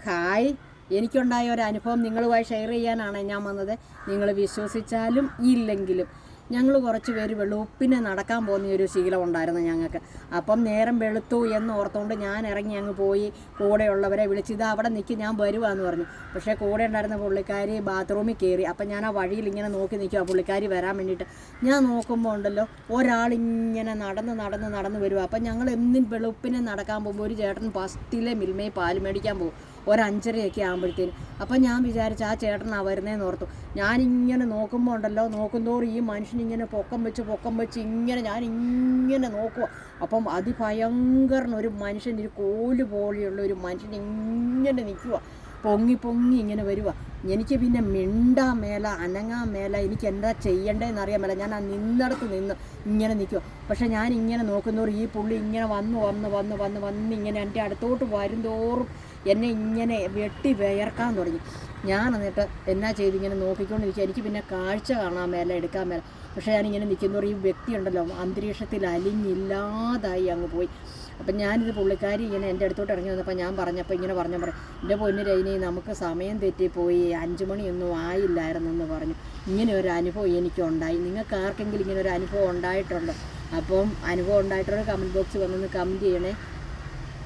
Hi, എനിക്കുണ്ടായ ഒരു അനുഭവം നിങ്ങളുമായി ഷെയർ ചെയ്യാനാണ് ഞാൻ വന്നത്. നിങ്ങൾ വിശ്വസിച്ചാലും ഇല്ലെങ്കിലും ഞങ്ങൾ കുറച്ച് പേര് വെളുപ്പിനെ നടക്കാൻ പോകുന്ന ഒരു ശീലം ഉണ്ടായിരുന്നു ഞങ്ങൾക്ക്. അപ്പം നേരം വെളുത്തു എന്ന് ഓർത്തുകൊണ്ട് ഞാൻ ഇറങ്ങി അങ്ങ് പോയി കൂടെയുള്ളവരെ വിളിച്ച് ഇത് അവിടെ നിൽക്കി ഞാൻ വരുവാന്ന് പറഞ്ഞു. പക്ഷേ കൂടെ ഉണ്ടായിരുന്ന പുള്ളിക്കാരി ബാത്റൂമിൽ കയറി. അപ്പം ഞാൻ ആ വഴിയിൽ ഇങ്ങനെ നോക്കി നിൽക്കുക പുള്ളിക്കാരി വരാൻ വേണ്ടിയിട്ട്. ഞാൻ നോക്കുമ്പോൾ ഉണ്ടല്ലോ ഒരാളിങ്ങനെ നടന്ന് വരുക. അപ്പം ഞങ്ങൾ എന്നും വെളുപ്പിനെ നടക്കാൻ പോകുമ്പോൾ ഒരു ചേട്ടൻ ഫസ്റ്റിലെ മിൽമയിൽ പാല് മേടിക്കാൻ പോകും, ഒരു 5:30 ആകുമ്പോഴത്തേനും. അപ്പം ഞാൻ വിചാരിച്ചു ആ ചേട്ടനാണ് വരുന്നതെന്ന് ഓർത്തു. ഞാനിങ്ങനെ നോക്കുമ്പോൾ ഉണ്ടല്ലോ നോക്കുന്തോറും ഈ മനുഷ്യനിങ്ങനെ പൊക്കം വെച്ച് ഇങ്ങനെ ഞാനിങ്ങനെ നോക്കുക. അപ്പം അതിഭയങ്കരൻ ഒരു മനുഷ്യൻ, ഒരു കോല് പോലെയുള്ള ഒരു മനുഷ്യൻ ഇങ്ങനെ നിൽക്കുക, പൊങ്ങി ഇങ്ങനെ വരിക. എനിക്ക് പിന്നെ മിണ്ടാൻ മേല, അനങ്ങാൻ മേല, എനിക്ക് എന്താ ചെയ്യേണ്ടതെന്ന് അറിയാൻ മേല. ഞാൻ ആ നിന്നിടത്ത് നിന്ന് ഇങ്ങനെ നിൽക്കുക. പക്ഷേ ഞാൻ ഇങ്ങനെ നോക്കുന്നതോറും ഈ പുള്ളി ഇങ്ങനെ വന്ന് ഇങ്ങനെ എൻ്റെ അടുത്തോട്ട് വരുന്തോറും എന്നെ ഇങ്ങനെ വെട്ടി വിയർക്കാൻ തുടങ്ങി. ഞാൻ എന്നിട്ട് എന്നാ ചെയ്ത് ഇങ്ങനെ നോക്കിക്കൊണ്ടിരിക്കുക. എനിക്ക് പിന്നെ കാഴ്ച കാണാൻ മേല, എടുക്കാൻ മേല. പക്ഷേ ഞാനിങ്ങനെ നിൽക്കുന്നതോറും ഈ വ്യക്തി ഉണ്ടല്ലോ അന്തരീക്ഷത്തിൽ അലിഞ്ഞില്ലാതായി അങ്ങ് പോയി. അപ്പം ഞാനിത് പുള്ളിക്കാരി ഇങ്ങനെ എൻ്റെ അടുത്തോട്ട് ഇറങ്ങി വന്നപ്പോൾ ഞാൻ പറഞ്ഞപ്പോൾ ഇങ്ങനെ പറഞ്ഞപ്പോൾ എൻ്റെ പൊന്നു രജനി നമുക്ക് സമയം തെറ്റിപ്പോയി, 5 മണിയൊന്നും ആയില്ലായിരുന്നെന്ന് പറഞ്ഞു. ഇങ്ങനെ ഒരു അനുഭവം എനിക്കുണ്ടായി. നിങ്ങൾക്ക് ആർക്കെങ്കിലും ഇങ്ങനെ ഒരു അനുഭവം ഉണ്ടായിട്ടുണ്ടോ? അപ്പം അനുഭവം ഉണ്ടായിട്ടുള്ള കമൻറ്റ് ബോക്സിൽ വന്നൊന്ന് കമൻറ്റ് ചെയ്യണേ.